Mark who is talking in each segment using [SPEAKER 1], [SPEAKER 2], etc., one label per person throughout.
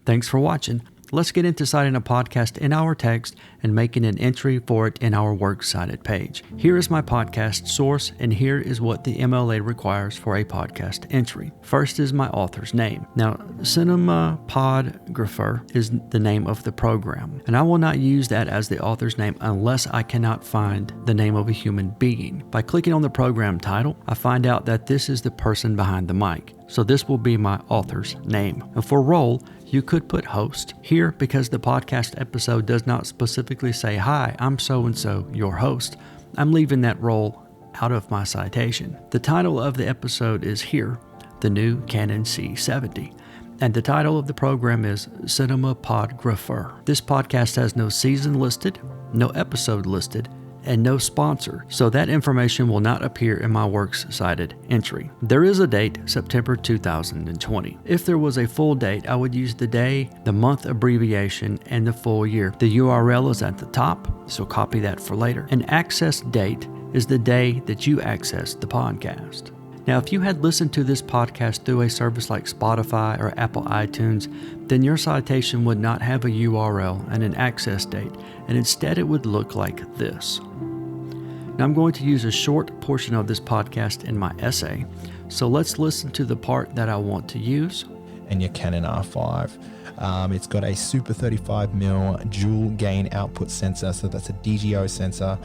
[SPEAKER 1] Thanks for watching. Let's get into citing a podcast in our text and making an entry for it in our Works Cited page. Here is my podcast source, and here is what the MLA requires for a podcast entry. First is my author's name. Now, Cinemapodgrapher is the name of the program, and I will not use that as the author's name unless I cannot find the name of a human being. By clicking on the program title, I find out that this is the person behind the mic. So this will be my author's name. And for role, you could put host here because the podcast episode does not specifically say, "Hi, I'm so-and-so, your host." I'm leaving that role out of my citation. The title of the episode is here, the new Canon C70. And the title of the program is Cinemapodgrapher. This podcast has no season listed, no episode listed, and no sponsor, so that information will not appear in my Works Cited entry. There is a date, September 2020. If there was a full date, I would use the day, the month abbreviation, and the full year. The URL is at the top, so copy that for later. An access date is the day that you accessed the podcast. Now, if you had listened to this podcast through a service like Spotify or Apple iTunes, then your citation would not have a URL and an access date, and instead it would look like this. Now, I'm going to use a short portion of this podcast in my essay, so let's listen to the part that I want to use.
[SPEAKER 2] And your Canon R5. It's got a Super 35mm dual gain output sensor, so that's a DGO sensor.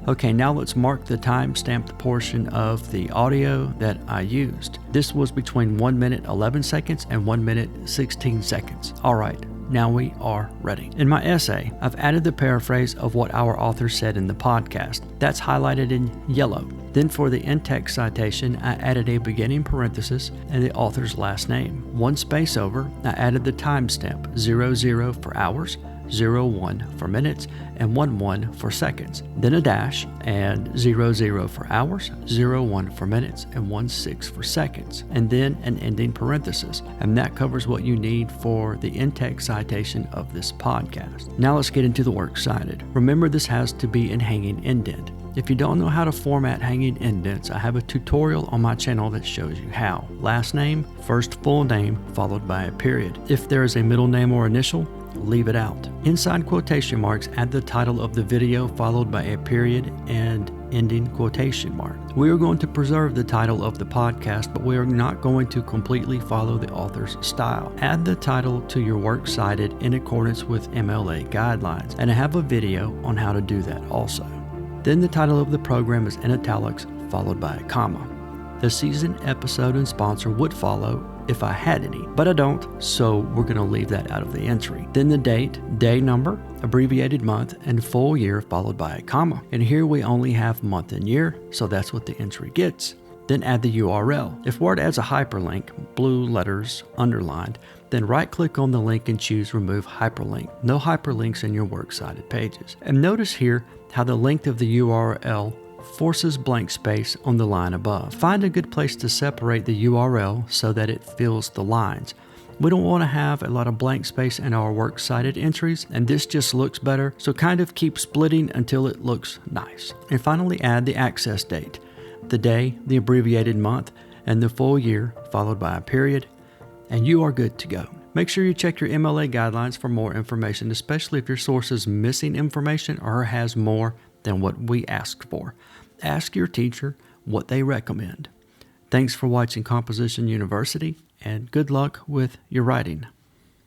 [SPEAKER 1] Okay, now let's mark the time-stamped portion of the audio that I used. This was between 1 minute 11 seconds and 1 minute 16 seconds. All right, now we are ready. In my essay, I've added the paraphrase of what our author said in the podcast. That's highlighted in yellow. Then for the in-text citation, I added a beginning parenthesis and the author's last name. One space over, I added the timestamp 00 for hours, 01 for minutes, and 11 for seconds. Then a dash and 00 for hours, 01 for minutes, and 16 for seconds. And then an ending parenthesis. And that covers what you need for the in-text citation of this podcast. Now let's get into the Works Cited. Remember, this has to be in hanging indent. If you don't know how to format hanging indents, I have a tutorial on my channel that shows you how. Last name, first full name, followed by a period. If there is a middle name or initial, leave it out. Inside quotation marks, add the title of the video followed by a period and ending quotation mark. We are going to preserve the title of the podcast, but we are not going to completely follow the author's style. Add the title to your Works Cited in accordance with MLA guidelines, and I have a video on how to do that also. Then the title of the program is in italics, followed by a comma. The season, episode, and sponsor would follow if I had any, but I don't, so we're going to leave that out of the entry. Then the date, day number, abbreviated month, and full year, followed by a comma. And here we only have month and year, so that's what the entry gets. Then add the URL. If Word adds a hyperlink, blue letters underlined, then right-click on the link and choose Remove Hyperlink. No hyperlinks in your Works Cited pages. And notice here how the length of the URL forces blank space on the line above. Find a good place to separate the URL so that it fills the lines. We don't want to have a lot of blank space in our Works Cited entries, and this just looks better, so kind of keep splitting until it looks nice. And finally, add the access date, the day, the abbreviated month, and the full year, followed by a period, and you are good to go. Make sure you check your MLA guidelines for more information, especially if your source is missing information or has more than what we asked for. Ask your teacher what they recommend. Thanks for watching Composition University, and good luck with your writing.